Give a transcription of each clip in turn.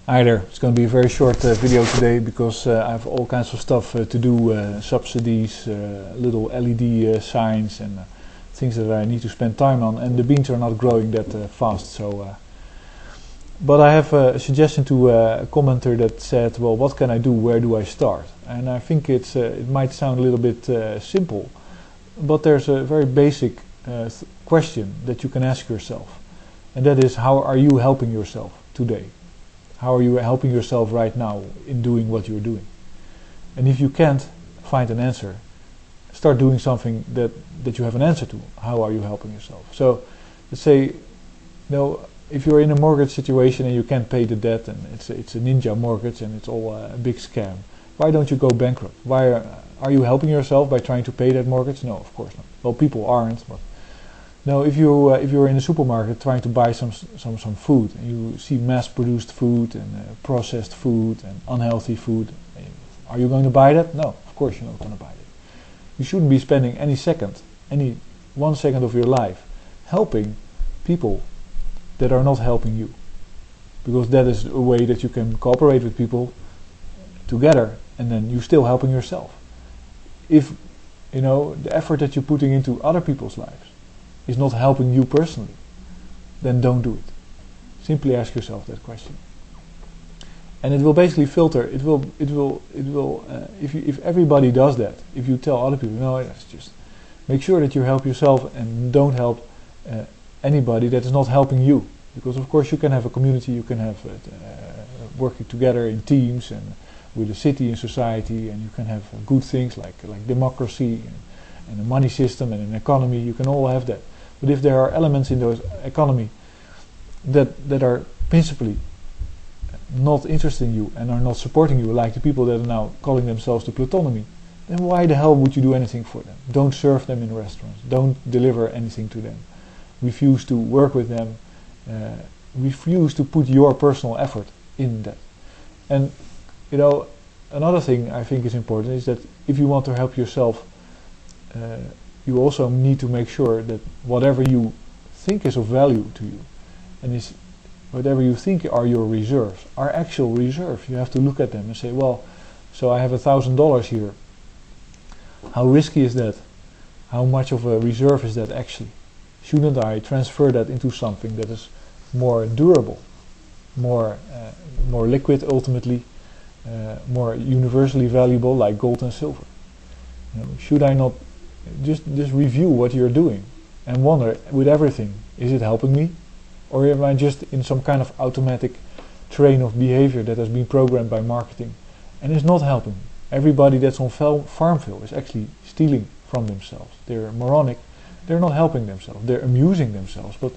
Hi there, it's going to be a very short video today because I have all kinds of stuff to do, subsidies, little LED signs and things that I need to spend time on, and the beans are not growing that fast. So, but I have a suggestion to a commenter that said, well, what can I do, where do I start? And I think it might sound a little bit simple, but there's a very basic question that you can ask yourself, and that is, how are you helping yourself today? How are you helping yourself right now in doing what you're doing? And if you can't find an answer, start doing something that you have an answer to. How are you helping yourself? So let's say, if you're in a mortgage situation and you can't pay the debt, and it's a ninja mortgage and it's all a big scam, why don't you go bankrupt? Why are you helping yourself by trying to pay that mortgage? No, of course not. Well, people aren't, but no, if you're in a supermarket trying to buy some food, and you see mass-produced food and processed food and unhealthy food, are you going to buy that? No, of course you're not going to buy it. You shouldn't be spending any 1 second of your life helping people that are not helping you, because that is a way that you can cooperate with people together, and then you're still helping yourself. If the effort that you're putting into other people's lives is not helping you personally, then don't do it. Simply ask yourself that question, and it will basically filter. It will. If everybody does that, if you tell other people, no, it's just make sure that you help yourself and don't help anybody that is not helping you, because of course you can have a community, you can have working together in teams and with a city and society, and you can have good things like democracy and a money system and an economy. You can all have that. But if there are elements in those economy that are principally not interested in you and are not supporting you, like the people that are now calling themselves the Plutonomy, then why the hell would you do anything for them? Don't serve them in restaurants. Don't deliver anything to them. Refuse to work with them. Refuse to put your personal effort in that. And another thing I think is important is that if you want to help yourself, you also need to make sure that whatever you think is of value to you, and is whatever you think are your reserves, are actual reserves. You have to look at them and say, well, so I have $1,000 here. How risky is that? How much of a reserve is that actually? Shouldn't I transfer that into something that is more durable, more liquid ultimately, more universally valuable, like gold and silver? Should I not just review what you're doing and wonder with everything, is it helping me, or am I just in some kind of automatic train of behavior that has been programmed by marketing and is not helping me? Everybody that's on Farmville is actually stealing from themselves. They're moronic. They're not helping themselves. They're amusing themselves, but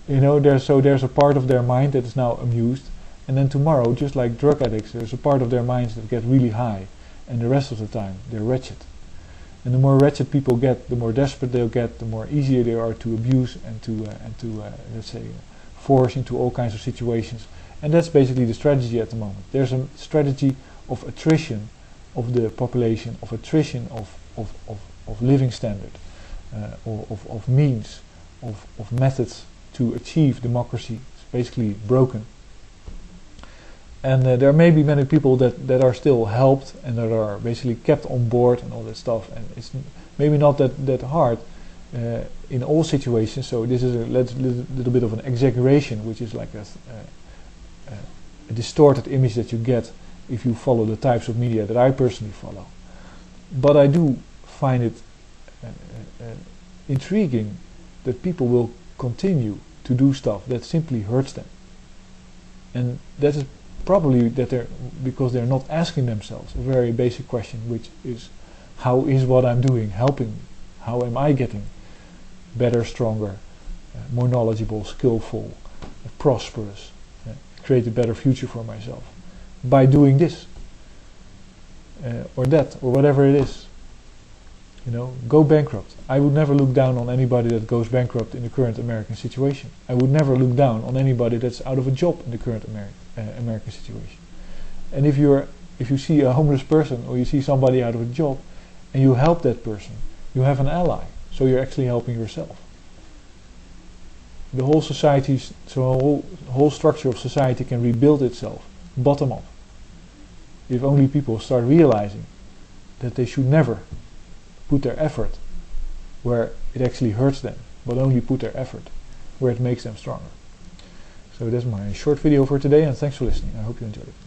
there's a part of their mind that is now amused, and then tomorrow, just like drug addicts, there's a part of their minds that get really high, and the rest of the time they're wretched. And the more wretched people get, the more desperate they'll get, the more easier they are to abuse and to let's say force into all kinds of situations. And that's basically the strategy at the moment. There's a strategy of attrition of the population, of attrition of living standard, of means, of methods to achieve democracy. It's basically broken. And there may be many people that are still helped and that are basically kept on board and all that stuff, and it's maybe not that hard in all situations. So this is a little bit of an exaggeration, which is like a distorted image that you get if you follow the types of media that I personally follow. But I do find it intriguing that people will continue to do stuff that simply hurts them, and that is probably because they're not asking themselves a very basic question, which is, how is what I'm doing helping me? How am I getting better, stronger, more knowledgeable, skillful, prosperous, create a better future for myself by doing this or that or whatever it is? Go bankrupt. I would never look down on anybody that goes bankrupt in the current American situation. I would never look down on anybody that's out of a job in the current American situation. And if you see a homeless person or you see somebody out of a job and you help that person, you have an ally. So you're actually helping yourself. The whole society, so whole structure of society can rebuild itself, bottom up. If only people start realizing that they should never put their effort where it actually hurts them, but only put their effort where it makes them stronger. So that's my short video for today, and thanks for listening. I hope you enjoyed it.